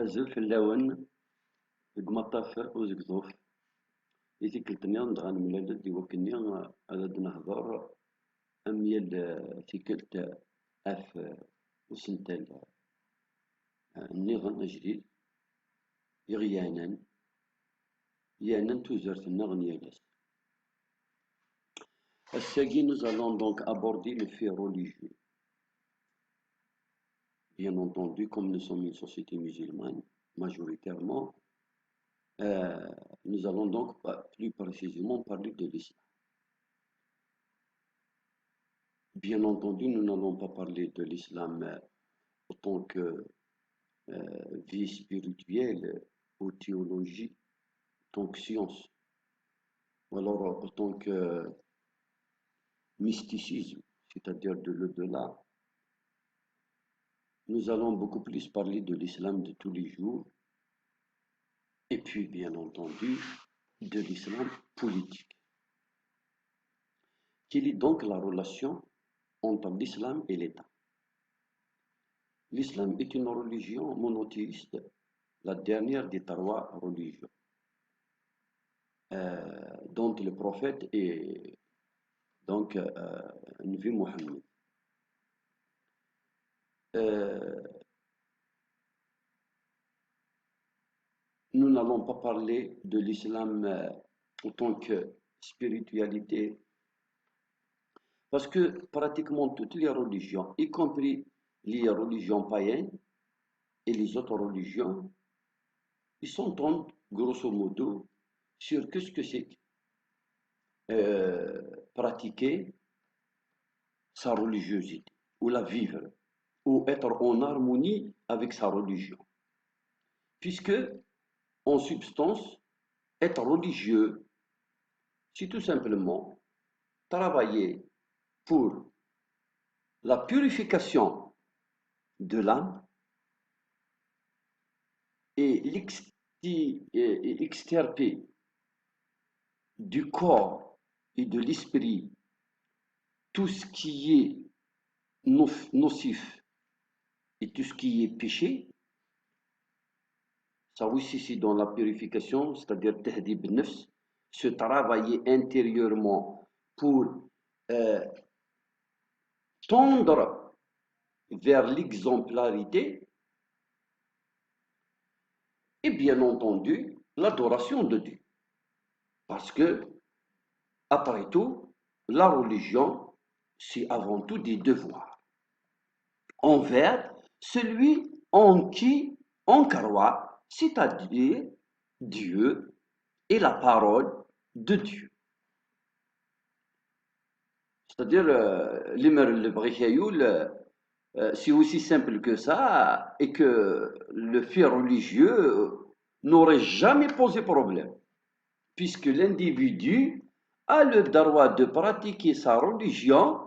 Azul fell-awen deg umaṭṭaf uzegḍuf i tikkelt-nni dɣa nemlal-d iwakken-nni ad d-nehḍer am yal tikkelt ɣef usental-nniḍen ajdid iɣ yanan tuzert-nneɣ n yal ass. Ass-agi, nous allons donc aborder le fait religieux. Bien entendu, comme nous sommes une société musulmane, majoritairement, nous allons donc plus précisément parler de l'islam. Bien entendu, nous n'allons pas parler de l'islam autant que vie spirituelle ou théologie, autant que science, ou alors autant que mysticisme, c'est-à-dire de l'au-delà. Nous allons beaucoup plus parler de l'islam de tous les jours, et puis bien entendu de l'islam politique. Quelle est donc la relation entre l'islam et l'État? L'islam est une religion monothéiste, la dernière des trois religions, dont le prophète est donc Nabi Mohammed. Nous n'allons pas parler de l'islam en tant que spiritualité, parce que pratiquement toutes les religions, y compris les religions païennes et les autres religions, ils s'entendent grosso modo sur ce que c'est pratiquer sa religiosité, ou la vivre, ou être en harmonie avec sa religion. Puisque, en substance, être religieux, c'est tout simplement travailler pour la purification de l'âme et l'extirper du corps et de l'esprit tout ce qui est nocif et tout ce qui est péché. Ça aussi, c'est dans la purification, c'est-à-dire tahdib nafs, se travailler intérieurement pour tendre vers l'exemplarité, et bien entendu l'adoration de Dieu. Parce que, après tout, la religion, c'est avant tout des devoirs envers celui en qui on croit, c'est-à-dire Dieu et la parole de Dieu. C'est-à-dire, c'est aussi simple que ça, et que le fait religieux n'aurait jamais posé problème, puisque l'individu a le droit de pratiquer sa religion,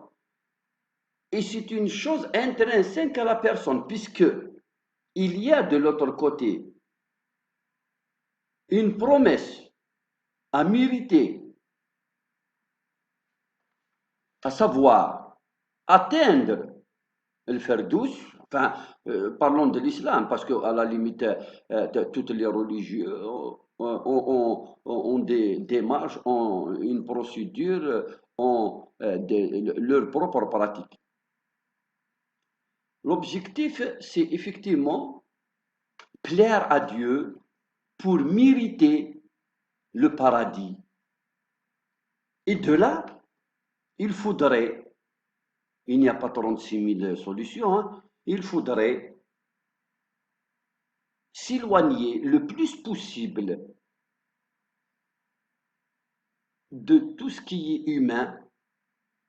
et c'est une chose intrinsèque à la personne, puisque il y a de l'autre côté une promesse à mériter, à savoir atteindre le Ferdous. Enfin, parlons de l'islam, parce qu'à la limite, toutes les religions ont des démarches, ont une procédure, ont leur propre pratique. L'objectif, c'est effectivement plaire à Dieu pour mériter le paradis. Et de là, il n'y a pas 36 000 solutions, hein, il faudrait s'éloigner le plus possible de tout ce qui est humain,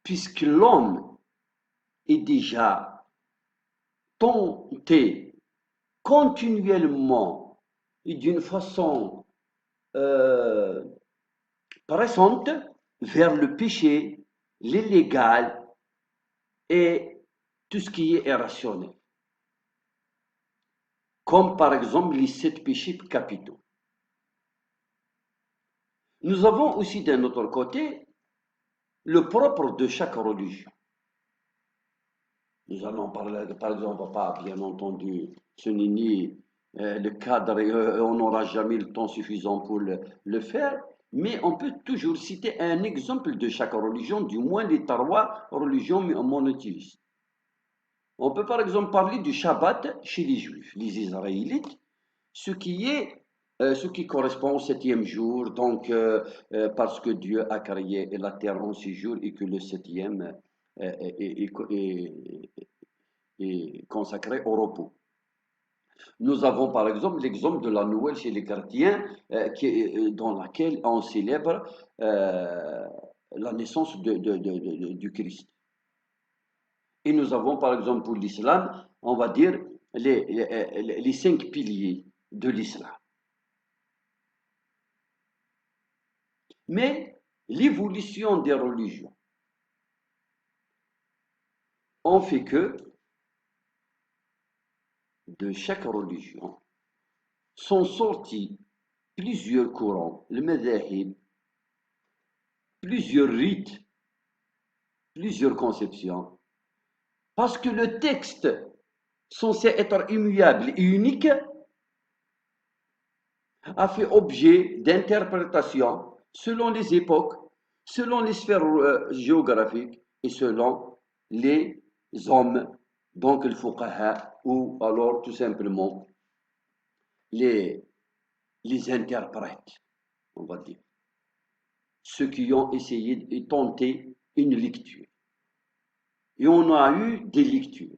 puisque l'homme est déjà tenté continuellement et d'une façon pressante vers le péché, l'illégal et tout ce qui est irrationnel. Comme par exemple les 7 péchés capitaux. Nous avons aussi d'un autre côté le propre de chaque religion. Nous allons parler, par exemple, pas bien entendu, ce n'est ni le cadre, on n'aura jamais le temps suffisant pour le faire, mais on peut toujours citer un exemple de chaque religion, du moins les trois religions monothéistes. On peut par exemple parler du Shabbat chez les Juifs, les Israélites, ce qui est, ce qui correspond au septième jour, donc parce que Dieu a créé la terre en 6 jours et que le septième est consacré au repos. Nous avons par exemple l'exemple de la Noël chez les chrétiens, dans laquelle on célèbre la naissance du Christ. Et nous avons par exemple pour l'islam, on va dire les 5 piliers de l'islam. Mais l'évolution des religions ont fait que de chaque religion sont sortis plusieurs courants, le madhahib, plusieurs rites, plusieurs conceptions, parce que le texte censé être immuable et unique a fait objet d'interprétations selon les époques, selon les sphères géographiques et selon les hommes, donc le fuqaha, ou alors tout simplement les, les interprètes, on va dire, ceux qui ont essayé de tenter une lecture. Et on a eu des lectures.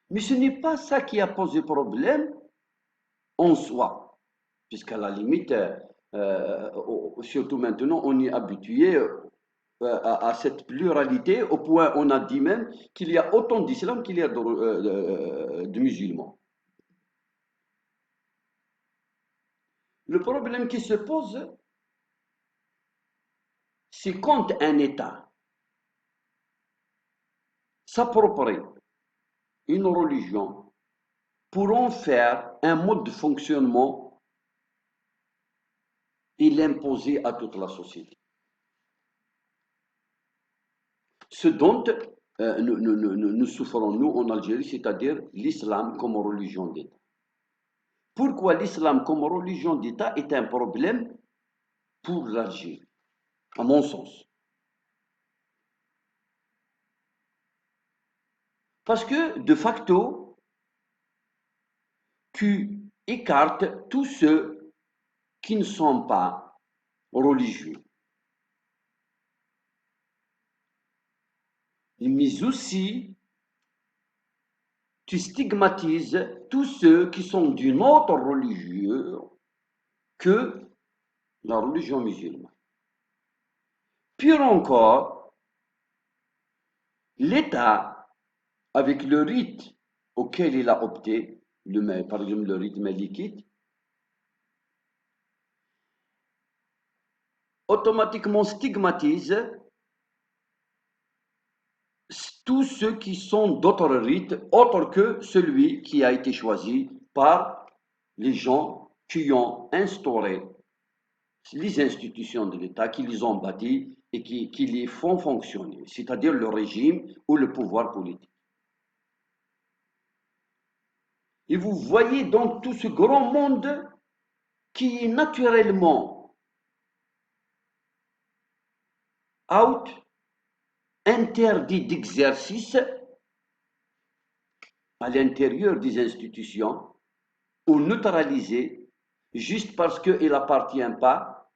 Mais ce n'est pas ça qui a posé problème en soi, puisqu'à la limite, surtout maintenant, on est habitué à cette pluralité, au point on a dit même qu'il y a autant d'islam qu'il y a de musulmans. Le problème qui se pose, c'est quand un État s'approprie une religion pour en faire un mode de fonctionnement et l'imposer à toute la société. Ce dont nous souffrons, nous, en Algérie, c'est-à-dire l'islam comme religion d'État. Pourquoi l'islam comme religion d'État est un problème pour l'Algérie, à mon sens? Parce que, de facto, tu écartes tous ceux qui ne sont pas religieux. Mais aussi, tu stigmatises tous ceux qui sont d'une autre religion que la religion musulmane. Pire encore, l'État, avec le rite auquel il a opté, par exemple le rite malikite, automatiquement stigmatise tous ceux qui sont d'autres rites autres que celui qui a été choisi par les gens qui ont instauré les institutions de l'État, qui les ont bâties et qui les font fonctionner, c'est-à-dire le régime ou le pouvoir politique. Et vous voyez donc tout ce grand monde qui est naturellement out, interdit d'exercice à l'intérieur des institutions ou neutralisé juste parce qu'il n'appartient pas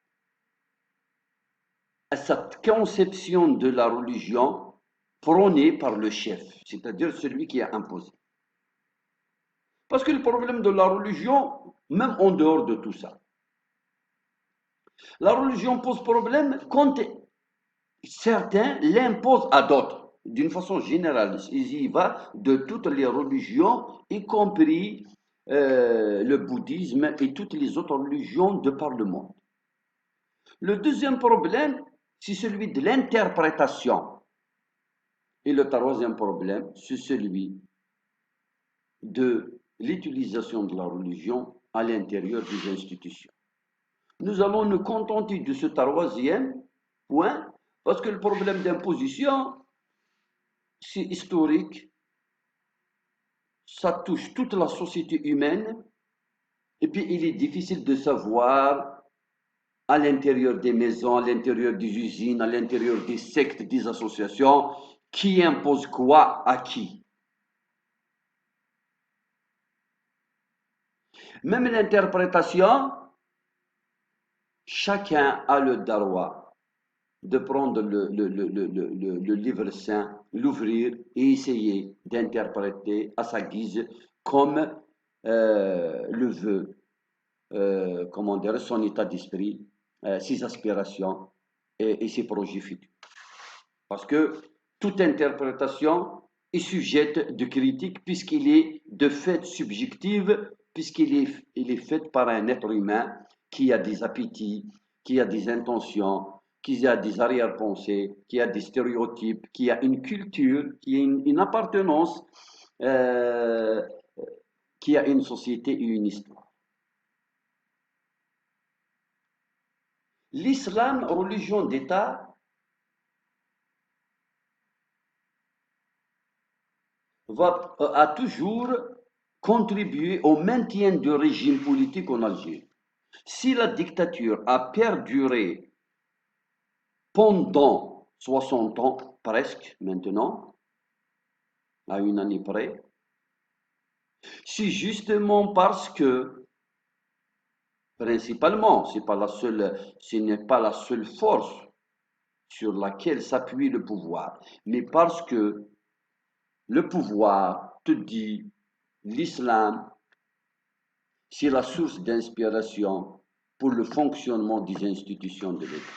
à cette conception de la religion prônée par le chef, c'est-à-dire celui qui a imposé. Parce que le problème de la religion, même en dehors de tout ça, la religion pose problème quand certains l'imposent à d'autres, d'une façon générale. Il y va de toutes les religions, y compris le bouddhisme et toutes les autres religions de par le monde. Le deuxième problème, c'est celui de l'interprétation. Et le troisième problème, c'est celui de l'utilisation de la religion à l'intérieur des institutions. Nous allons nous contenter de ce troisième point parce que le problème d'imposition, c'est historique, ça touche toute la société humaine, et puis il est difficile de savoir à l'intérieur des maisons, à l'intérieur des usines, à l'intérieur des sectes, des associations, qui impose quoi à qui. Même l'interprétation, chacun a le droit de prendre le livre saint, l'ouvrir et essayer d'interpréter à sa guise comme le veut, comment dire, son état d'esprit, ses aspirations et ses projets futurs. Parce que toute interprétation est sujette de critique puisqu'il est de fait subjectif, il est fait par un être humain qui a des appétits, qui a des intentions, qui a des arrière-pensées, qui a des stéréotypes, qui a une culture, qui a une appartenance, euh, qui a une société et une histoire. L'islam, religion d'État, a toujours contribué au maintien du régime politique en Algérie. Si la dictature a perduré pendant 60 ans, presque maintenant, à une année près, c'est justement parce que, principalement, ce n'est pas la seule force sur laquelle s'appuie le pouvoir, mais parce que le pouvoir te dit l'islam, c'est la source d'inspiration pour le fonctionnement des institutions de l'État.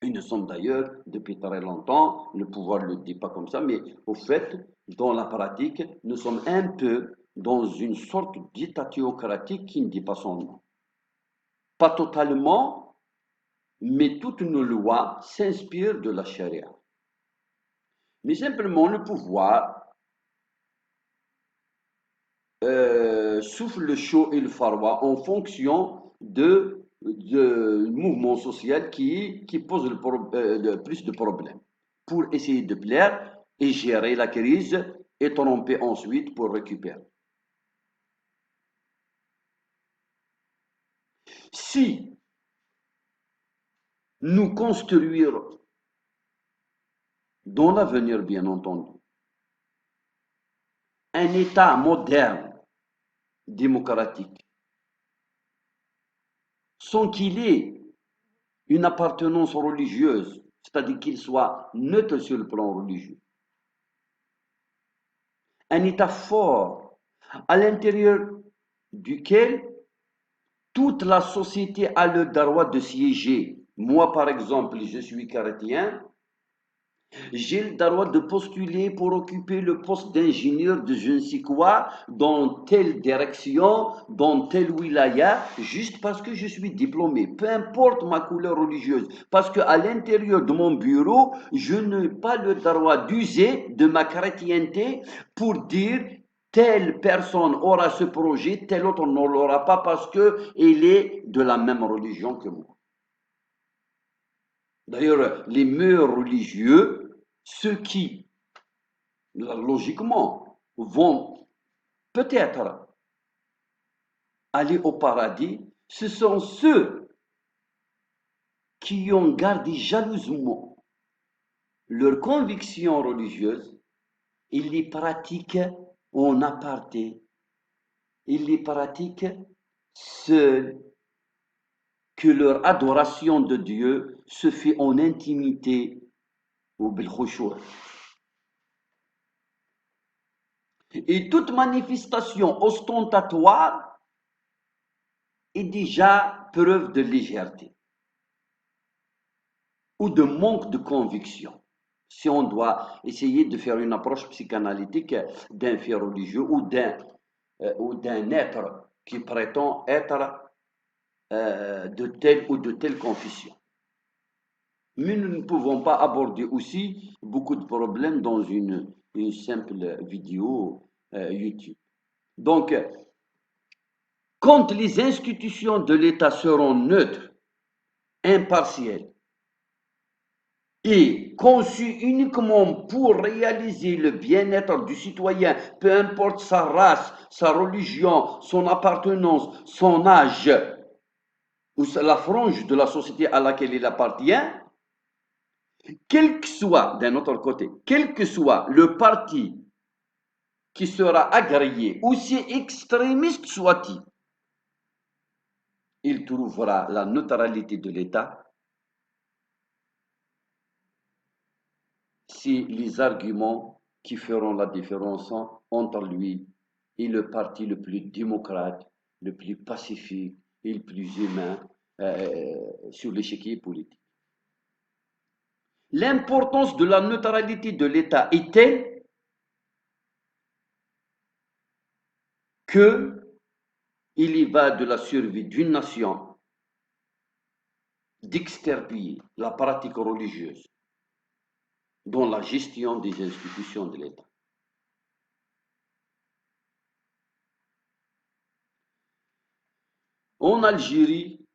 Et nous sommes d'ailleurs, depuis très longtemps, le pouvoir ne le dit pas comme ça, mais au fait, dans la pratique, nous sommes un peu dans une sorte d'état théocratique qui ne dit pas son nom. Pas totalement, mais toutes nos lois s'inspirent de la charia. Mais simplement, le pouvoir souffle le chaud et le froid en fonction de mouvement social qui pose plus de problèmes pour essayer de plaire et gérer la crise et tromper ensuite pour récupérer. Si nous construisons dans l'avenir, bien entendu, un État moderne, démocratique, sans qu'il ait une appartenance religieuse, c'est-à-dire qu'il soit neutre sur le plan religieux. Un État fort à l'intérieur duquel toute la société a le droit de siéger. Moi, par exemple, je suis chrétien. J'ai le droit de postuler pour occuper le poste d'ingénieur de je ne sais quoi, dans telle direction, dans telle wilaya, juste parce que je suis diplômé. Peu importe ma couleur religieuse. Parce qu'à l'intérieur de mon bureau, je n'ai pas le droit d'user de ma chrétienté pour dire telle personne aura ce projet, telle autre ne l'aura pas parce qu'elle est de la même religion que moi. D'ailleurs, les mœurs religieux, ceux qui, logiquement, vont peut-être aller au paradis, ce sont ceux qui ont gardé jalousement leurs convictions religieuses et les pratiquent en aparté. Ils les pratiquent seuls, que leur adoration de Dieu se fait en intimité ou bil khushu'. Et toute manifestation ostentatoire est déjà preuve de légèreté ou de manque de conviction. Si on doit essayer de faire une approche psychanalytique d'un fait religieux ou d'un être qui prétend être de telle ou de telle confession. Mais nous ne pouvons pas aborder aussi beaucoup de problèmes dans une simple vidéo YouTube. Donc, quand les institutions de l'État seront neutres, impartielles est conçu uniquement pour réaliser le bien-être du citoyen, peu importe sa race, sa religion, son appartenance, son âge ou la frange de la société à laquelle il appartient, quel que soit, d'un autre côté, quel que soit le parti qui sera agréé, aussi extrémiste soit-il, il trouvera la neutralité de l'État si les arguments qui feront la différence entre lui et le parti le plus démocrate, le plus pacifique et le plus humain sur l'échiquier politique. L'importance de la neutralité de l'État est telle que il y va de la survie d'une nation d'extirper la pratique religieuse dans la gestion des institutions de l'État. En Algérie,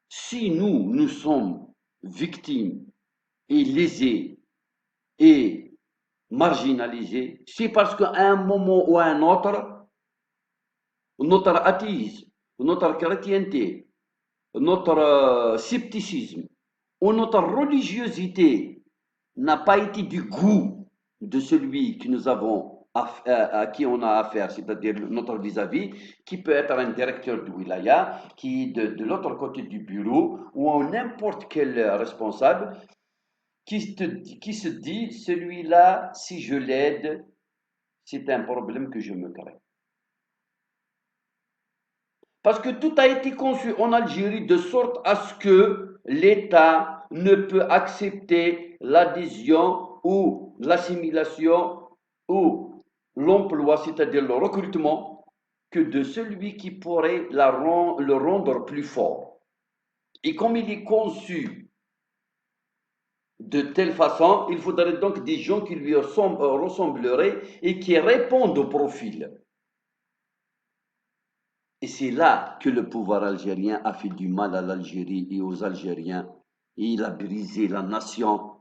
si nous sommes victimes et lésés et marginalisés, c'est parce qu'à un moment ou à un autre, notre athéisme, notre chrétienté, notre scepticisme ou notre religiosité n'a pas été du goût de celui que nous avons à qui on a affaire, c'est-à-dire notre vis-à-vis, qui peut être un directeur de wilaya, qui est de l'autre côté du bureau, ou n'importe quel responsable, qui se dit, celui-là, si je l'aide, c'est un problème que je me crée. Parce que tout a été conçu en Algérie de sorte à ce que l'État ne peut accepter l'adhésion ou l'assimilation ou l'emploi, c'est-à-dire le recrutement, que de celui qui pourrait le rendre plus fort. Et comme il est conçu de telle façon, il faudrait donc des gens qui lui ressembleraient et qui répondent au profil. Et c'est là que le pouvoir algérien a fait du mal à l'Algérie et aux Algériens. Et il a brisé la nation.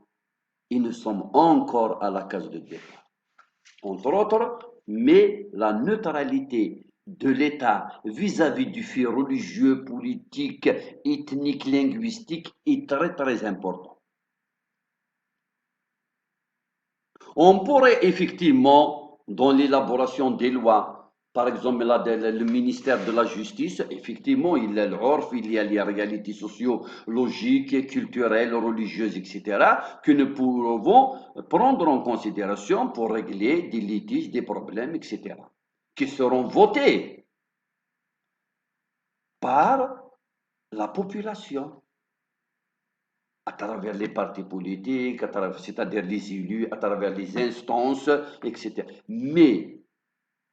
Et nous sommes encore à la case de départ. Entre autres, mais la neutralité de l'État vis-à-vis du fait religieux, politique, ethnique, linguistique est très très important. On pourrait effectivement, dans l'élaboration des lois, par exemple, le ministère de la Justice, effectivement, il y a l'ORF, il y a les réalités sociologiques, culturelles, religieuses, etc., que nous pouvons prendre en considération pour régler des litiges, des problèmes, etc., qui seront votés par la population à travers les partis politiques, c'est-à-dire les élus, à travers les instances, etc. Mais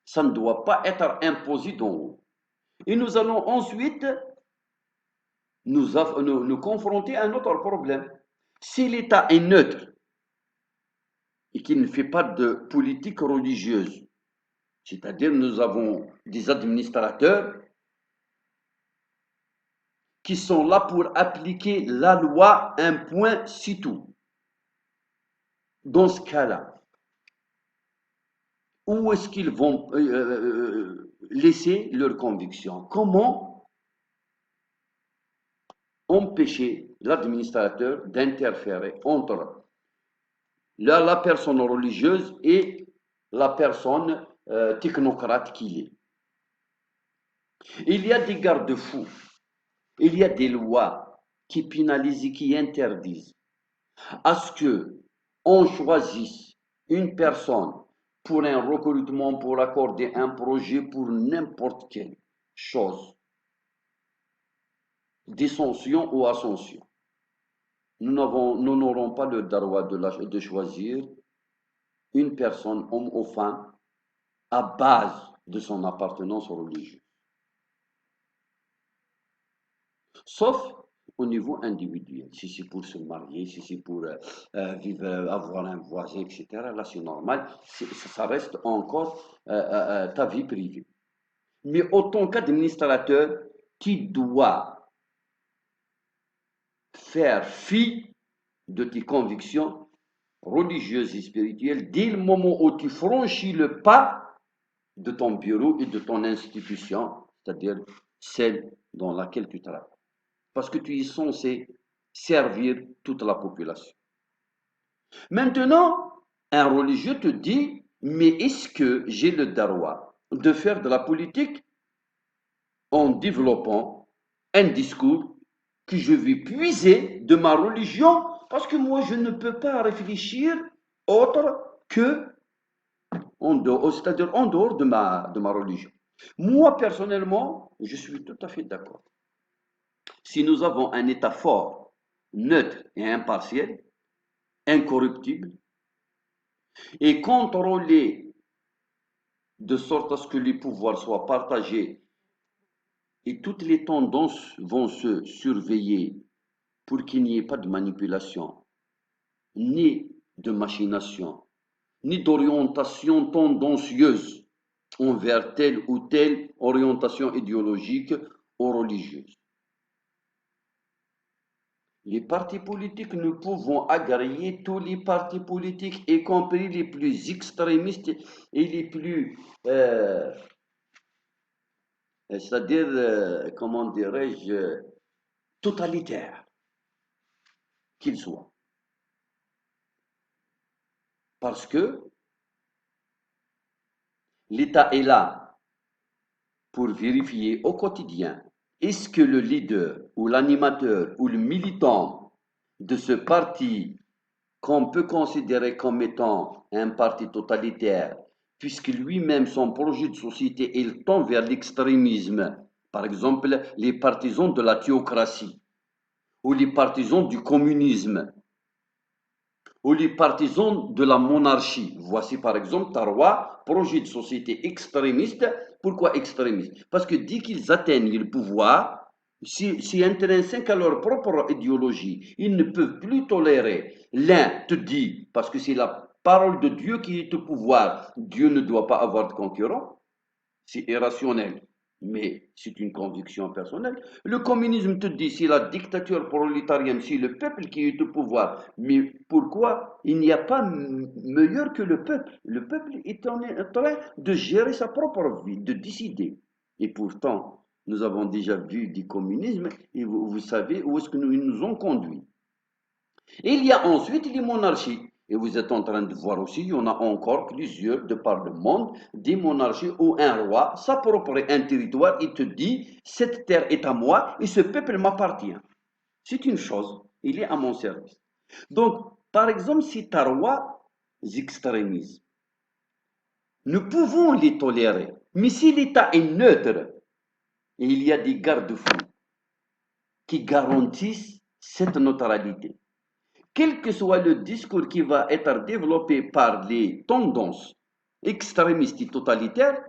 ça ne doit pas être imposé d'en haut. Et nous allons ensuite nous confronter à un autre problème. Si l'État est neutre et qu'il ne fait pas de politique religieuse, c'est-à-dire nous avons des administrateurs qui sont là pour appliquer la loi, un point, c'est tout. Dans ce cas-là, où est-ce qu'ils vont laisser leurs convictions? Comment empêcher l'administrateur d'interférer entre la personne religieuse et la personne technocrate qu'il est? Il y a des garde-fous, il y a des lois qui pénalisent et qui interdisent à ce que on choisisse une personne pour un recrutement, pour accorder un projet, pour n'importe quelle chose, dissension ou ascension. Nous n'aurons pas le droit de choisir une personne, homme ou femme, à base de son appartenance religieuse. Sauf au niveau individuel. Si c'est pour se marier, si c'est pour vivre, avoir un voisin, etc., là c'est normal, ça reste encore ta vie privée. Mais autant qu'administrateur, tu dois faire fi de tes convictions religieuses et spirituelles dès le moment où tu franchis le pas de ton bureau et de ton institution, c'est-à-dire celle dans laquelle tu travailles. Parce que tu es censé servir toute la population. Maintenant, un religieux te dit, mais est-ce que j'ai le droit de faire de la politique en développant un discours que je vais puiser de ma religion parce que moi je ne peux pas réfléchir autre que c'est-à-dire en dehors de ma religion. Moi personnellement, je suis tout à fait d'accord. Si nous avons un État fort, neutre et impartiel, incorruptible, et contrôlé de sorte à ce que les pouvoirs soient partagés et toutes les tendances vont se surveiller pour qu'il n'y ait pas de manipulation, ni de machination, ni d'orientation tendancieuse envers telle ou telle orientation idéologique ou religieuse. Les partis politiques, nous pouvons agréer tous les partis politiques, y compris les plus extrémistes et les plus, c'est-à-dire, comment dirais-je, totalitaires qu'ils soient. Parce que l'État est là pour vérifier au quotidien est-ce que le leader ou l'animateur ou le militant de ce parti qu'on peut considérer comme étant un parti totalitaire, puisque lui-même son projet de société il tend vers l'extrémisme, par exemple les partisans de la théocratie ou les partisans du communisme ou les partisans de la monarchie. Voici par exemple Taroua, projet de société extrémiste. Pourquoi extrémiste? Parce que dès qu'ils atteignent le pouvoir, c'est intrinsèque à leur propre idéologie. Ils ne peuvent plus tolérer. L'un te dit, parce que c'est la parole de Dieu qui est au pouvoir, Dieu ne doit pas avoir de concurrent. C'est irrationnel, mais c'est une conviction personnelle. Le communisme te dit, c'est la dictature prolétarienne, c'est le peuple qui est au pouvoir. Mais pourquoi il n'y a pas meilleur que le peuple? Le peuple est en train de gérer sa propre vie, de décider. Et pourtant, nous avons déjà vu du communisme et vous savez où est-ce que ils nous ont conduits. Et il y a ensuite les monarchies. Et vous êtes en train de voir aussi, il y en a encore plusieurs de par le monde, des monarchies où un roi s'approprie un territoire et te dit, cette terre est à moi et ce peuple m'appartient. C'est une chose, il est à mon service. Donc, par exemple, si un roi extrémisme, nous pouvons les tolérer. Mais si l'État est neutre, et il y a des garde-fous qui garantissent cette neutralité. Quel que soit le discours qui va être développé par les tendances extrémistes et totalitaires,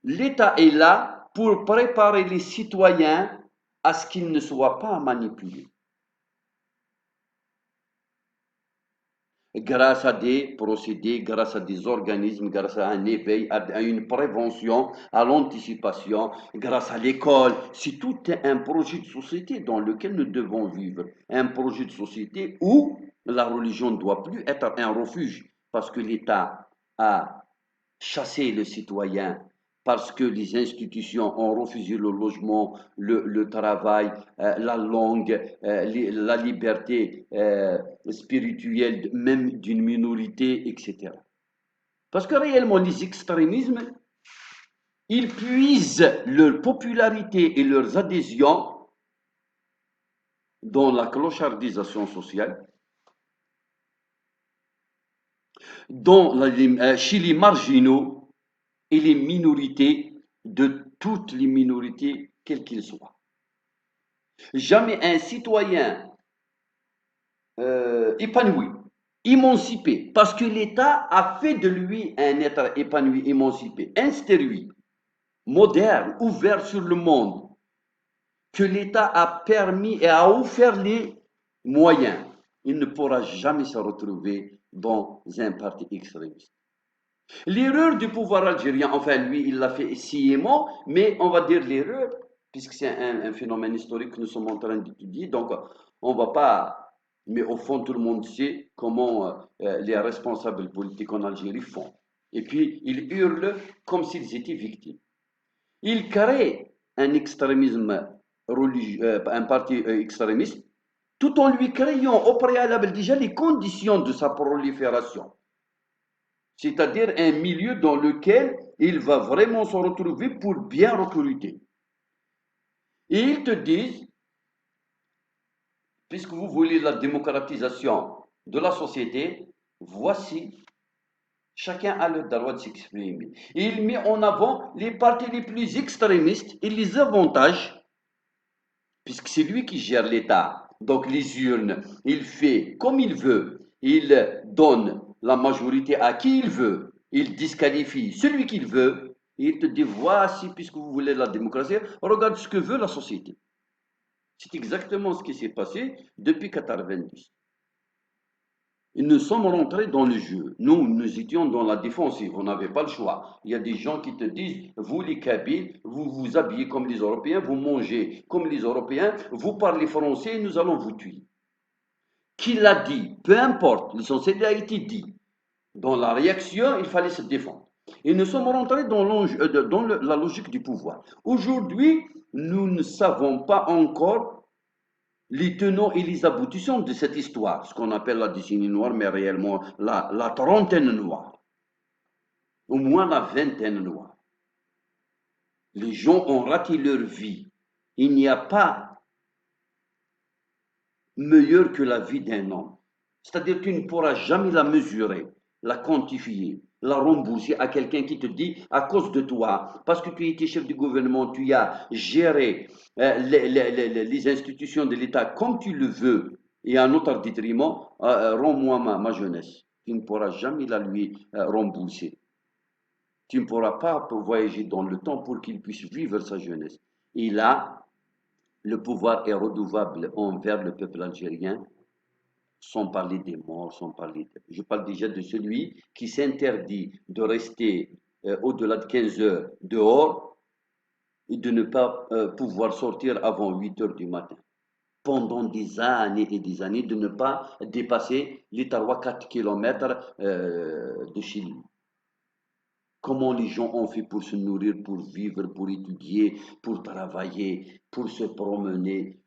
l'État est là pour préparer les citoyens à ce qu'ils ne soient pas manipulés. Grâce à des procédés, grâce à des organismes, grâce à un éveil, à une prévention, à l'anticipation, grâce à l'école. C'est tout un projet de société dans lequel nous devons vivre. Un projet de société où la religion ne doit plus être un refuge parce que l'État a chassé le citoyen, parce que les institutions ont refusé le logement, le travail, la langue, la liberté spirituelle même d'une minorité, etc. Parce que réellement, les extrémismes, ils puisent leur popularité et leurs adhésions dans la clochardisation sociale, chez les marginaux et les minorités, de toutes les minorités, quelles qu'elles soient. Jamais un citoyen épanoui, émancipé, parce que l'État a fait de lui un être épanoui, émancipé, instruit, moderne, ouvert sur le monde, que l'État a permis et a offert les moyens. Il ne pourra jamais se retrouver dans un parti extrémiste. L'erreur du pouvoir algérien, enfin lui, il l'a fait sciemment, mais on va dire l'erreur, puisque c'est un phénomène historique que nous sommes en train d'étudier, donc on ne va pas Mais au fond, tout le monde sait comment les responsables politiques en Algérie font. Et puis, ils hurlent comme s'ils étaient victimes. Ils créent un extrémisme religieux, un parti extrémiste, tout en lui créant au préalable déjà les conditions de sa prolifération. C'est-à-dire un milieu dans lequel il va vraiment se retrouver pour bien recruter. Et ils te disent, puisque vous voulez la démocratisation de la société, voici, chacun a le droit de s'exprimer. Et il met en avant les partis les plus extrémistes et les avantages, puisque c'est lui qui gère l'État. Donc les urnes, il fait comme il veut. Il donne la majorité à qui il veut. Il disqualifie celui qu'il veut. Et il te dit, voici, puisque vous voulez la démocratie, regarde ce que veut la société. C'est exactement ce qui s'est passé depuis 1990. Nous sommes rentrés dans le jeu. Nous étions dans la défensive. On n'avait pas le choix. Il y a des gens qui te disent, vous les Kabyles, vous vous habillez comme les Européens, vous mangez comme les Européens, vous parlez français, nous allons vous tuer. Qui l'a dit? Peu importe. L'essentiel a été dit. Dans la réaction, il fallait se défendre. Et nous sommes rentrés dans la logique du pouvoir. Aujourd'hui, nous ne savons pas encore les tenants et les aboutissants de cette histoire, ce qu'on appelle la décennie noire, mais réellement la trentaine noire, au moins la vingtaine noire. Les gens ont raté leur vie. Il n'y a pas meilleur que la vie d'un homme. C'est-à-dire que tu ne pourras jamais la mesurer, la quantifier, la rembourser à quelqu'un qui te dit, à cause de toi, parce que tu étais chef du gouvernement, tu as géré les institutions de l'État comme tu le veux, et à notre détriment, rends-moi ma jeunesse. Tu ne pourras jamais la lui rembourser. Tu ne pourras pas voyager dans le temps pour qu'il puisse vivre sa jeunesse. Et là, le pouvoir est redevable envers le peuple algérien, sans parler des morts, sans parler je parle déjà de celui qui s'interdit de rester au-delà de 15 heures dehors et de ne pas pouvoir sortir avant 8 heures du matin. Pendant des années et des années, de ne pas dépasser les 3-4 km de chez lui. Comment les gens ont fait pour se nourrir, pour vivre, pour étudier, pour travailler, pour se promener,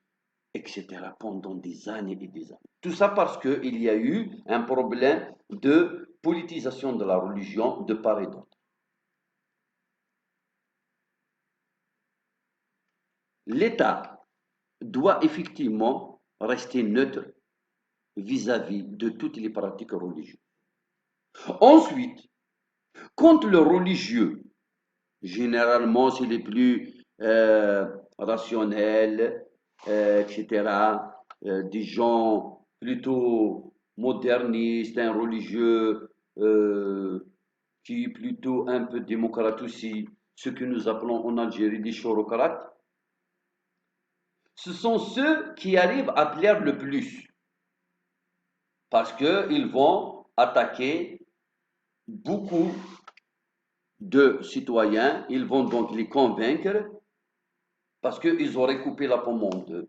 etc. pendant des années et des années. Tout ça parce qu'il y a eu un problème de politisation de la religion de part et d'autre. L'État doit effectivement rester neutre vis-à-vis de toutes les pratiques religieuses. Ensuite, quand le religieux, généralement c'est les plus rationnels, etc., des gens plutôt modernistes, un religieux qui est plutôt un peu démocrate aussi, ce que nous appelons en Algérie des chorocrates, ce sont ceux qui arrivent à plaire le plus, parce qu'ils vont attaquer beaucoup de citoyens, ils vont donc les convaincre, parce qu'ils auraient coupé la pomme en deux.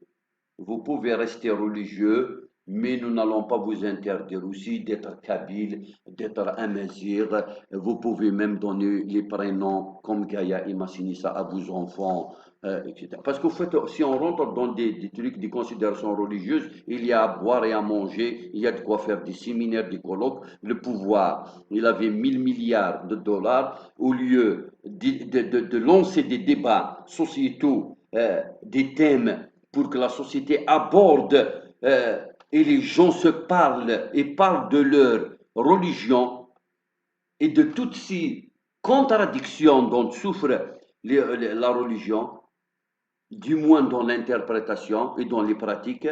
Vous pouvez rester religieux, mais nous n'allons pas vous interdire aussi d'être kabyle, d'être amazigh. Vous pouvez même donner les prénoms comme Gaïa et Massinissa à vos enfants, etc. Parce qu'au fait, si on rentre dans des trucs, des considérations religieuses, il y a à boire et à manger, il y a de quoi faire des séminaires, des colloques. Le pouvoir, il avait 1000 milliards de dollars, au lieu de lancer des débats sociétaux, des thèmes pour que la société aborde et les gens se parlent et parlent de leur religion et de toutes ces contradictions dont souffre la religion, du moins dans l'interprétation et dans les pratiques,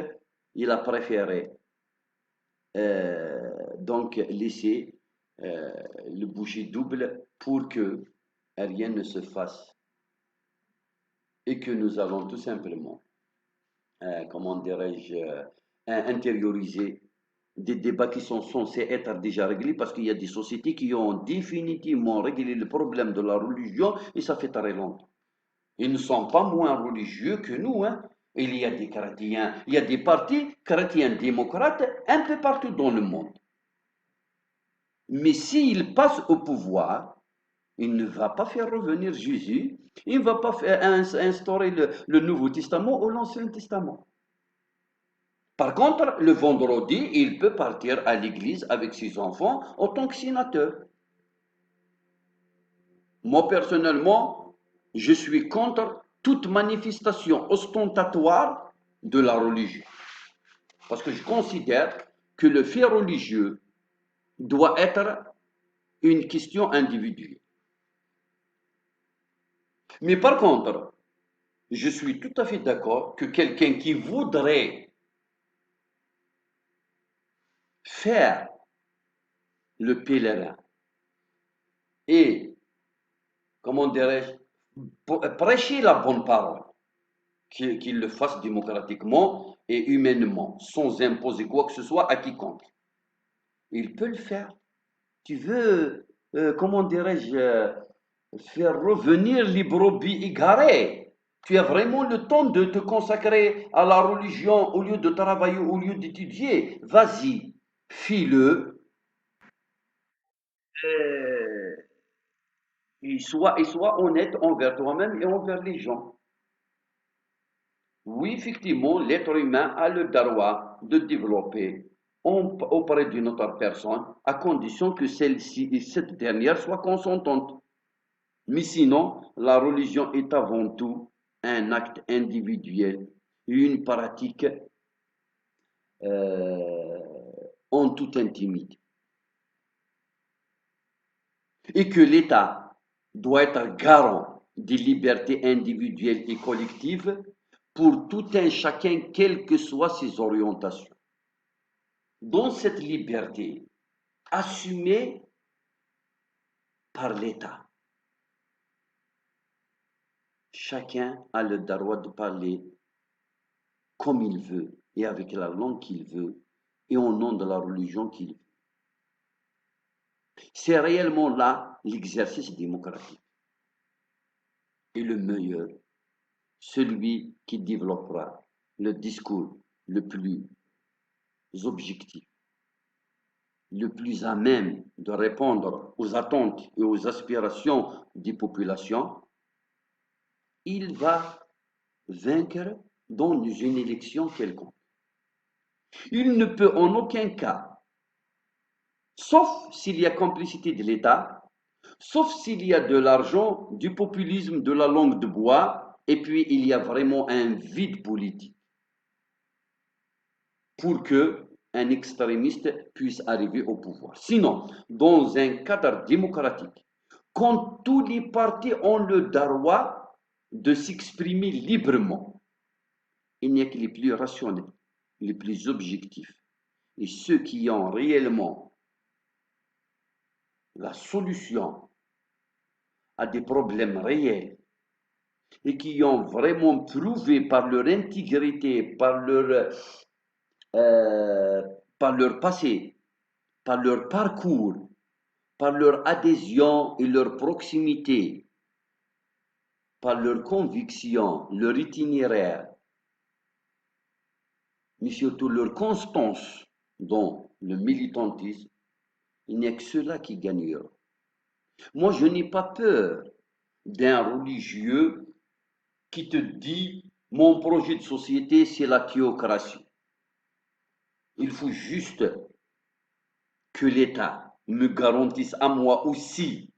il a préféré donc laisser le boucher double pour que rien ne se fasse et que nous allons tout simplement comment dirais-je, intérioriser des débats qui sont censés être déjà réglés parce qu'il y a des sociétés qui ont définitivement réglé le problème de la religion et ça fait très longtemps. Ils ne sont pas moins religieux que nous, hein. Il y a des chrétiens, il y a des partis chrétiens démocrates un peu partout dans le monde. Mais s'il passe au pouvoir, il ne va pas faire revenir Jésus, il ne va pas instaurer le Nouveau Testament ou l'Ancien Testament. Par contre, le vendredi, il peut partir à l'église avec ses enfants en tant que sénateur. Moi, personnellement, je suis contre toute manifestation ostentatoire de la religion. Parce que je considère que le fait religieux doit être une question individuelle. Mais par contre, je suis tout à fait d'accord que quelqu'un qui voudrait faire le pèlerin et, comment dirais-je, prêcher la bonne parole, qu'il le fasse démocratiquement et humainement, sans imposer quoi que ce soit à quiconque. Il peut le faire. Tu veux, comment dirais-je, faire revenir les brebis égarées. Tu as vraiment le temps de te consacrer à la religion au lieu de travailler, au lieu d'étudier. Vas-y, fais-le euh, et sois honnête envers toi-même et envers les gens. Oui, effectivement, l'être humain a le droit de développer auprès d'une autre personne à condition que celle-ci et cette dernière soit consentante. Mais sinon, la religion est avant tout un acte individuel, une pratique euh, en toute intimité. Et que l'État doit être garant des libertés individuelles et collectives pour tout un chacun, quelles que soient ses orientations. Dans cette liberté assumée par l'État, chacun a le droit de parler comme il veut et avec la langue qu'il veut et au nom de la religion qu'il veut. C'est réellement là l'exercice démocratique. Et le meilleur, celui qui développera le discours le plus objectif, le plus à même de répondre aux attentes et aux aspirations des populations, il va vaincre dans une élection quelconque. Il ne peut en aucun cas, sauf s'il y a complicité de l'État, sauf s'il y a de l'argent, du populisme, de la langue de bois, et puis il y a vraiment un vide politique pour que un extrémiste puisse arriver au pouvoir. Sinon, dans un cadre démocratique, quand tous les partis ont le droit de s'exprimer librement, il n'y a que les plus rationnels, les plus objectifs, et ceux qui ont réellement la solution à des problèmes réels et qui ont vraiment prouvé par leur intégrité, euh, par leur passé, par leur parcours, par leur adhésion et leur proximité, par leur conviction, leur itinéraire, mais surtout leur constance dans le militantisme, il n'y a que ceux-là qui gagneront. Moi, je n'ai pas peur d'un religieux qui te dit mon projet de société, c'est la théocratie. Il faut juste que l'État me garantisse à moi aussi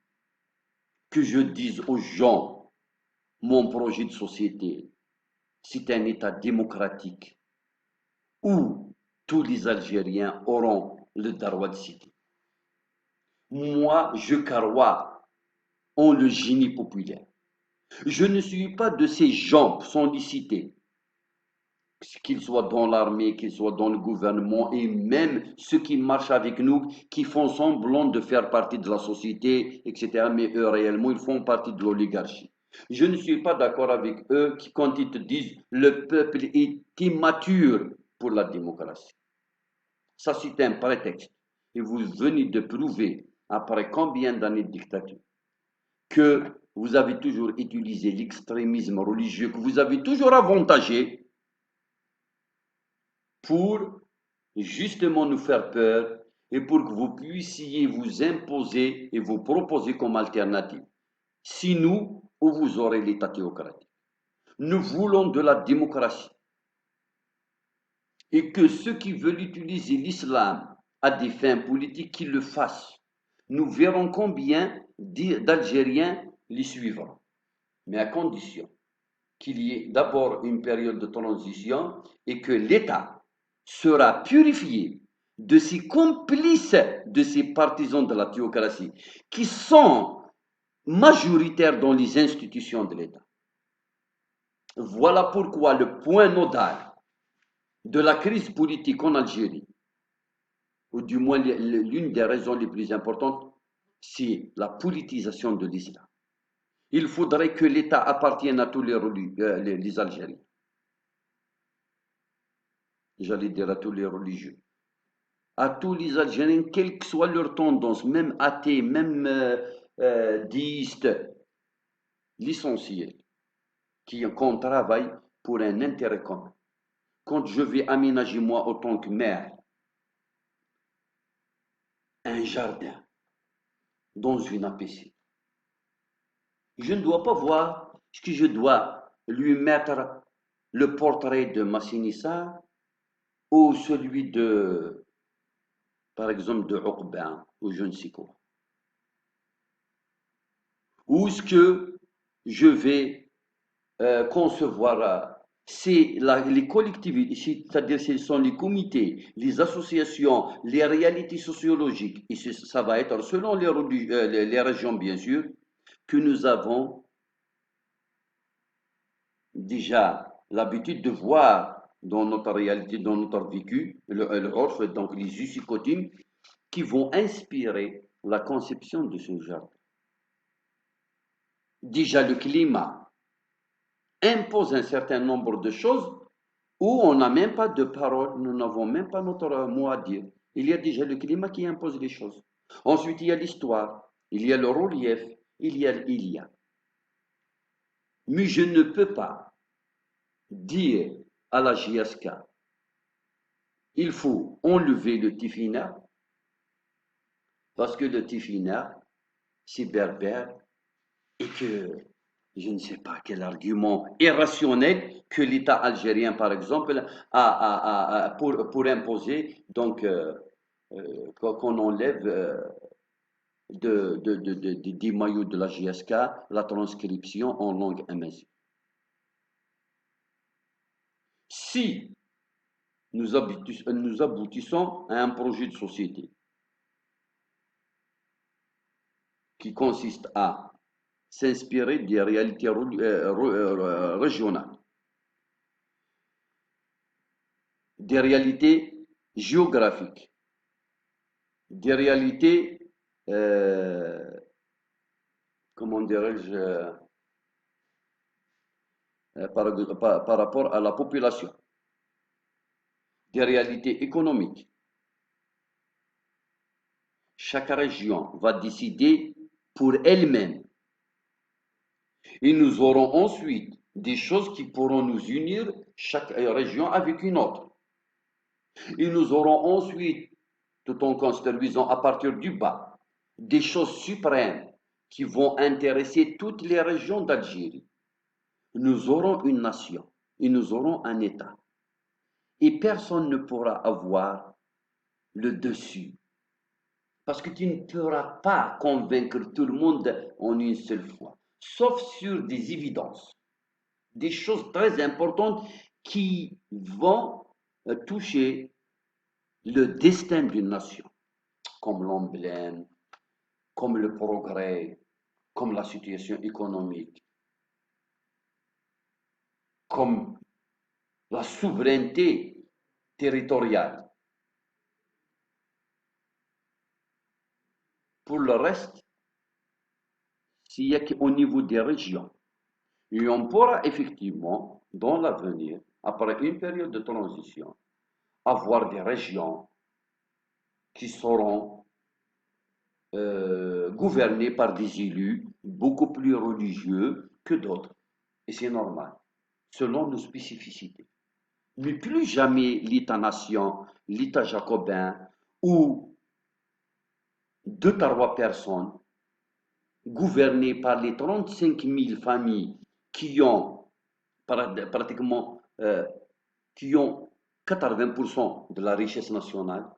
que je dise aux gens mon projet de société, c'est un État démocratique où tous les Algériens auront le droit de citer. Moi, je crois en le génie populaire. Je ne suis pas de ces gens sans les citer, qu'ils soient dans l'armée, qu'ils soient dans le gouvernement, et même ceux qui marchent avec nous, qui font semblant de faire partie de la société, etc., mais eux, réellement, ils font partie de l'oligarchie. Je ne suis pas d'accord avec eux qui, quand ils te disent le peuple est immature pour la démocratie. Ça, c'est un prétexte. Et vous venez de prouver, après combien d'années de dictature, que vous avez toujours utilisé l'extrémisme religieux, que vous avez toujours avantagé pour justement nous faire peur et pour que vous puissiez vous imposer et vous proposer comme alternative. Si nous, ou vous aurez l'État théocratique. Nous voulons de la démocratie et que ceux qui veulent utiliser l'islam à des fins politiques, qu'ils le fassent. Nous verrons combien d'Algériens les suivront, mais à condition qu'il y ait d'abord une période de transition et que l'État sera purifié de ces complices, de ces partisans de la théocratie, qui sont majoritaires dans les institutions de l'État. Voilà pourquoi le point nodal de la crise politique en Algérie, ou du moins l'une des raisons les plus importantes, c'est la politisation de l'islam. Il faudrait que l'État appartienne à tous les Algériens. J'allais dire à tous les religieux. À tous les Algériens, quelle que soit leur tendance, même athée, même déiste, l'essentiel, qu'on travaille pour un intérêt commun. Quand je vais aménager moi en tant que maire un jardin dans une APC, je ne dois pas voir ce que je dois lui mettre le portrait de Massinissa ou celui de, par exemple, de Oqban ou je ne sais quoi. Ou ce que je vais concevoir, c'est les collectivités, c'est-à-dire ce sont les comités, les associations, les réalités sociologiques, et ça va être selon les régions bien sûr, que nous avons déjà l'habitude de voir dans notre réalité, dans notre vécu, le Orf, donc les us et coutumes, qui vont inspirer la conception de ce genre. Déjà le climat impose un certain nombre de choses où on n'a même pas de parole, nous n'avons même pas notre mot à dire. Il y a déjà le climat qui impose les choses. Ensuite, il y a l'histoire, il y a le relief, il y a. Mais je ne peux pas dire à la JSK, il faut enlever le tifina, parce que le tifina, c'est berbère, et que je ne sais pas quel argument irrationnel que l'État algérien, par exemple, pour imposer donc qu'on enlève des maillots de la JSK la transcription en langue amazigh. Si nous aboutissons à un projet de société qui consiste à s'inspirer des réalités régionales, des réalités géographiques, des réalités, comment dirais-je, par rapport à la population, des réalités économiques. Chaque région va décider pour elle-même. Et nous aurons ensuite des choses qui pourront nous unir, chaque région avec une autre. Et nous aurons ensuite, tout en construisant à partir du bas, des choses suprêmes qui vont intéresser toutes les régions d'Algérie. Nous aurons une nation et nous aurons un État. Et personne ne pourra avoir le dessus. Parce que tu ne pourras pas convaincre tout le monde en une seule fois, sauf sur des évidences, des choses très importantes qui vont toucher le destin d'une nation, comme l'emblème, comme le progrès, comme la situation économique, comme la souveraineté territoriale. Pour le reste, s'il y a qu'au niveau des régions, et on pourra effectivement, dans l'avenir, après une période de transition, avoir des régions qui seront gouvernées par des élus beaucoup plus religieux que d'autres. Et c'est normal, selon nos spécificités. Mais plus jamais l'État-nation, l'État jacobin ou deux, trois personnes gouvernées par les 35 000 familles qui ont pratiquement qui ont 80% de la richesse nationale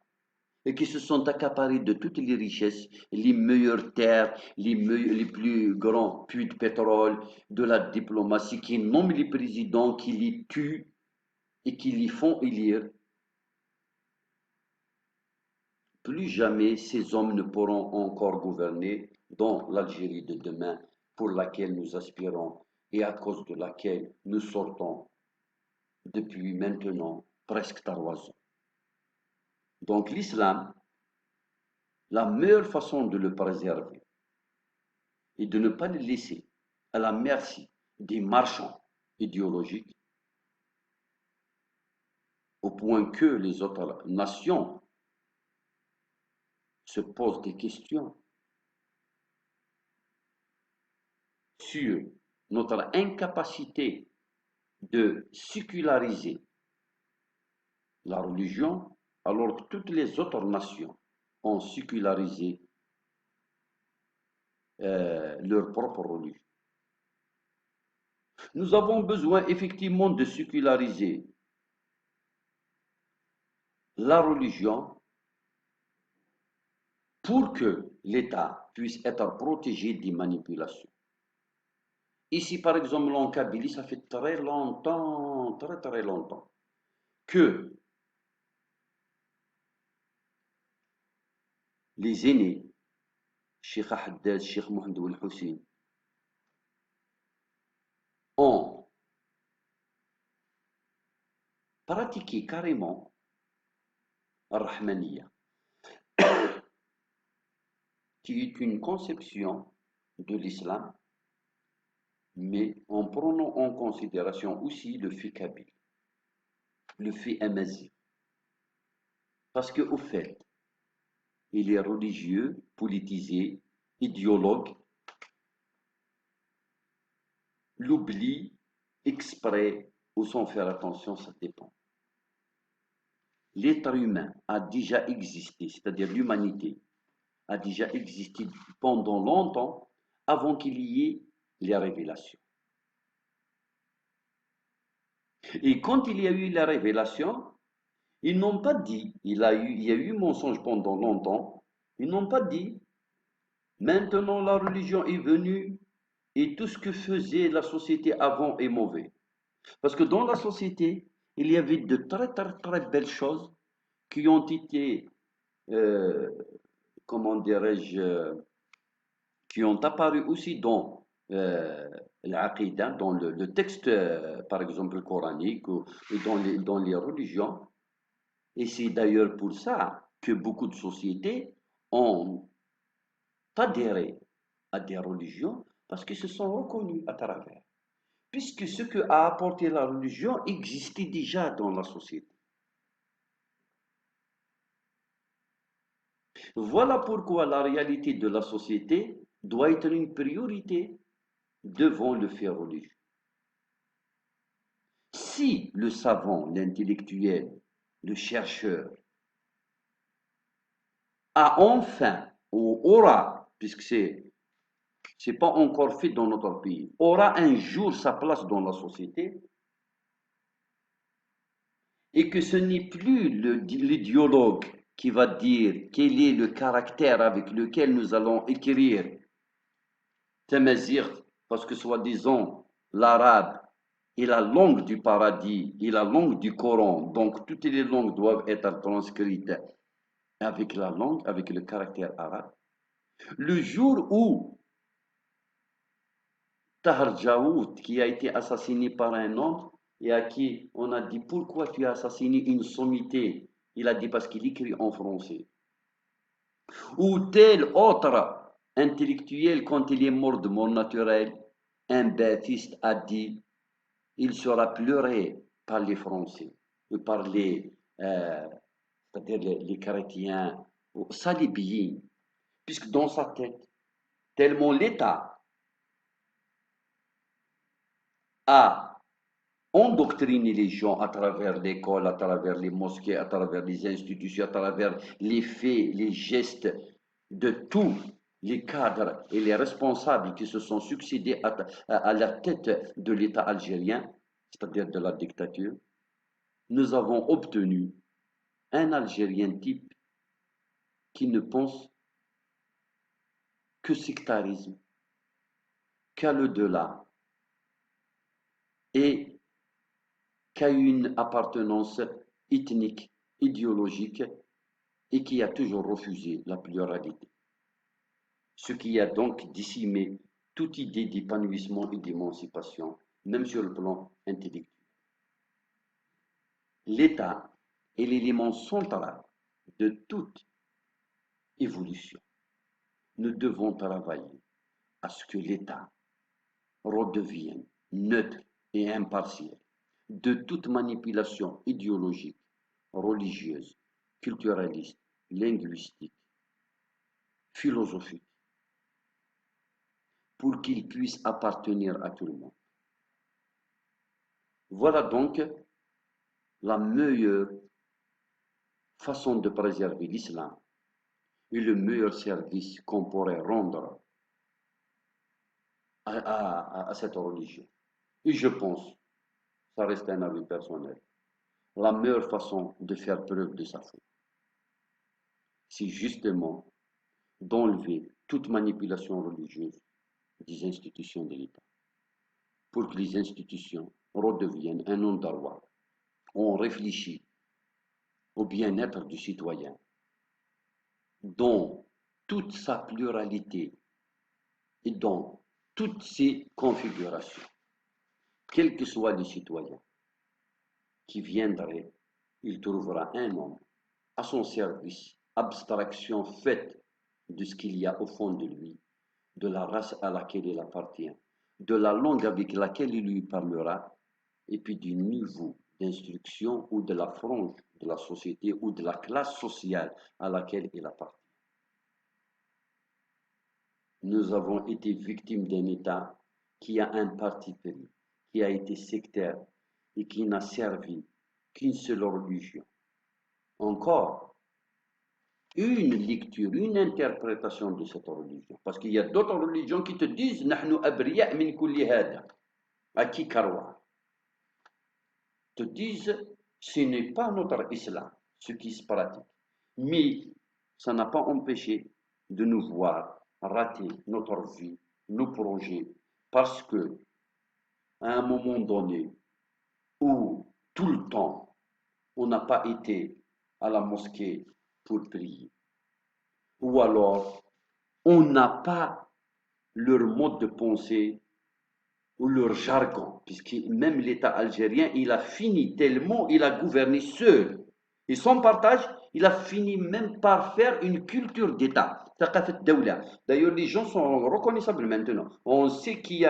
et qui se sont accaparés de toutes les richesses, les meilleures terres, les plus grands puits de pétrole, de la diplomatie, qui nomment les présidents, qui les tuent et qui les font élire. Plus jamais ces hommes ne pourront encore gouverner dans l'Algérie de demain pour laquelle nous aspirons et à cause de laquelle nous sortons depuis maintenant presque 3 ans. Donc l'islam, la meilleure façon de le préserver et de ne pas le laisser à la merci des marchands idéologiques au point que les autres nations se posent des questions sur notre incapacité de séculariser la religion alors que toutes les autres nations ont sécularisé leur propre religion. Nous avons besoin effectivement de séculariser la religion pour que l'État puisse être protégé des manipulations. Ici, par exemple, en Kabylie, ça fait très longtemps, très très longtemps, que les aînés, Cheikh Haddad, Cheikh Mohamed El Hussein, ont pratiqué carrément Al-Rahmaniya, qui est une conception de l'islam, mais en prenant en considération aussi le fait kabyle, le fait amazigh. Parce qu'au fait, il est religieux, politisé, idéologue, l'oubli exprès ou sans faire attention, ça dépend. L'être humain a déjà existé, c'est-à-dire l'humanité a déjà existé pendant longtemps avant qu'il y ait les révélations. Et quand il y a eu la révélation, ils n'ont pas dit, il y a eu mensonge pendant longtemps, ils n'ont pas dit, maintenant la religion est venue et tout ce que faisait la société avant est mauvais. Parce que dans la société, il y avait de très très très belles choses qui ont été, euh, comment dirais-je, qui ont apparu aussi dans l'Aqidah, dans le texte, par exemple, coranique ou dans les religions. Et c'est d'ailleurs pour ça que beaucoup de sociétés ont adhéré à des religions parce qu'ils se sont reconnus à travers. Puisque ce que a apporté la religion existait déjà dans la société. Voilà pourquoi la réalité de la société doit être une priorité devant le fait religieux. Si le savant, l'intellectuel, le chercheur a enfin ou aura, puisque c'est pas encore fait dans notre pays, aura un jour sa place dans la société et que ce n'est plus l'idéologue qui va dire quel est le caractère avec lequel nous allons écrire Tamazight, parce que soi-disant l'arabe est la langue du paradis et la langue du Coran, donc toutes les langues doivent être transcrites avec la langue, avec le caractère arabe. Le jour où Tahar Jaoud, qui a été assassiné par un homme, et à qui on a dit pourquoi tu as assassiné une sommité, il a dit parce qu'il écrit en français. Ou tel autre intellectuel, quand il est mort de mort naturelle, un baptiste a dit il sera pleuré par les Français, par c'est-à-dire les chrétiens, salibiens, puisque dans sa tête, tellement l'État a endoctriner les gens à travers l'école, à travers les mosquées, à travers les institutions, à travers les faits, les gestes de tous les cadres et les responsables qui se sont succédés à la tête de l'État algérien, c'est-à-dire de la dictature. Nous avons obtenu un Algérien type qui ne pense que sectarisme, qu'à l'au-delà et qu'à une appartenance ethnique, idéologique et qui a toujours refusé la pluralité. Ce qui a donc décimé toute idée d'épanouissement et d'émancipation, même sur le plan intellectuel. L'État est l'élément central de toute évolution. Nous devons travailler à ce que l'État redevienne neutre et impartial de toute manipulation idéologique, religieuse, culturaliste, linguistique, philosophique, pour qu'il puisse appartenir à tout le monde. Voilà donc la meilleure façon de préserver l'islam et le meilleur service qu'on pourrait rendre à cette religion. Et je pense, ça reste un avis personnel, la meilleure façon de faire preuve de sa foi, c'est justement d'enlever toute manipulation religieuse des institutions de l'État, pour que les institutions redeviennent un endroit où on réfléchit au bien-être du citoyen, dans toute sa pluralité et dans toutes ses configurations, quel que soit le citoyen qui viendrait, il trouvera un homme à son service, abstraction faite de ce qu'il y a au fond de lui, de la race à laquelle il appartient, de la langue avec laquelle il lui parlera, et puis du niveau d'instruction ou de la frange de la société ou de la classe sociale à laquelle il appartient. Nous avons été victimes d'un État qui a un parti pris, qui a été sectaire et qui n'a servi qu'une seule religion. Encore une lecture, une interprétation de cette religion. Parce qu'il y a d'autres religions qui te disent نحن أبرياء من كل هذا. À qui Karoua te disent ce n'est pas notre islam, ce qui se pratique. Mais ça n'a pas empêché de nous voir rater notre vie, nos projets, parce que à un moment donné où tout le temps on n'a pas été à la mosquée pour prier, ou alors on n'a pas leur mode de pensée ou leur jargon, puisque même l'État algérien, il a fini tellement, il a gouverné seul. Et sans partage, il a fini même par faire une culture d'État. D'ailleurs, les gens sont reconnaissables maintenant. On sait qui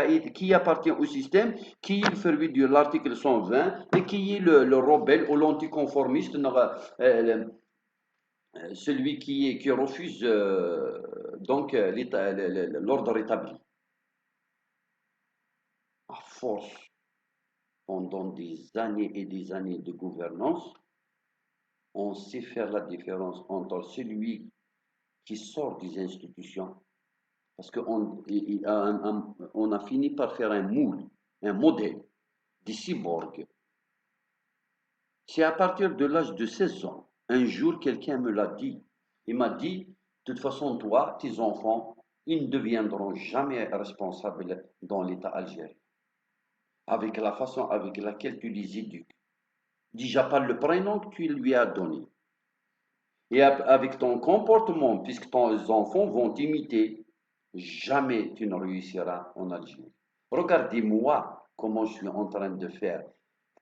appartient au système, qui est le fruit de l'article 120 et qui est le rebelle ou l'anticonformiste, celui qui refuse donc l'ordre établi. À force, pendant des années et des années de gouvernance, on sait faire la différence entre celui qui sort des institutions, parce qu'on on a fini par faire un moule, un modèle des cyborgs. C'est à partir de l'âge de 16 ans, un jour, quelqu'un me l'a dit. Il m'a dit, de toute façon, toi, tes enfants, ils ne deviendront jamais responsables dans l'État algérien, avec la façon avec laquelle tu les éduques. Déjà pas le prénom que tu lui as donné. Et avec ton comportement, puisque tes enfants vont t'imiter, jamais tu ne réussiras en Algérie. Regardez-moi comment je suis en train de faire,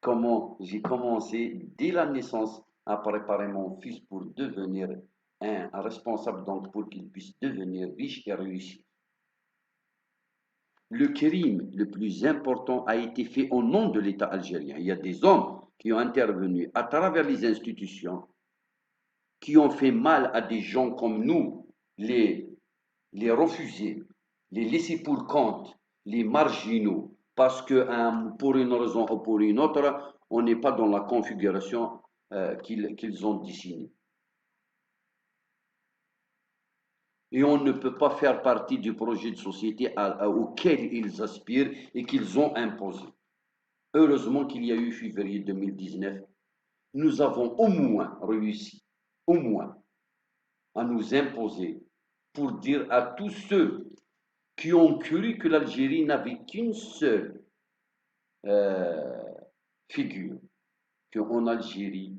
comment j'ai commencé dès la naissance à préparer mon fils pour devenir un responsable, donc pour qu'il puisse devenir riche et réussir. Le crime le plus important a été fait au nom de l'État algérien. Il y a des hommes qui ont intervenu à travers les institutions, qui ont fait mal à des gens comme nous, les refusés, les laissés pour compte, les marginaux, parce que pour une raison ou pour une autre, on n'est pas dans la configuration qu'ils ont dessinée. Et on ne peut pas faire partie du projet de société auquel ils aspirent et qu'ils ont imposé. Heureusement qu'il y a eu février 2019. Nous avons au moins réussi, au moins, à nous imposer pour dire à tous ceux qui ont cru que l'Algérie n'avait qu'une seule euh, figure, qu'en Algérie,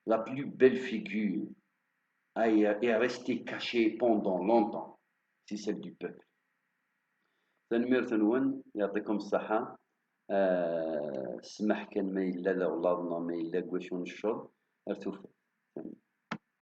la plus belle figure est restée cachée pendant longtemps, c'est celle du peuple. تنمير تنون يعطيكم الصحة. سمح كان ما إلا لا ولادنا ما إلا كواش ونشر ارتوفوا.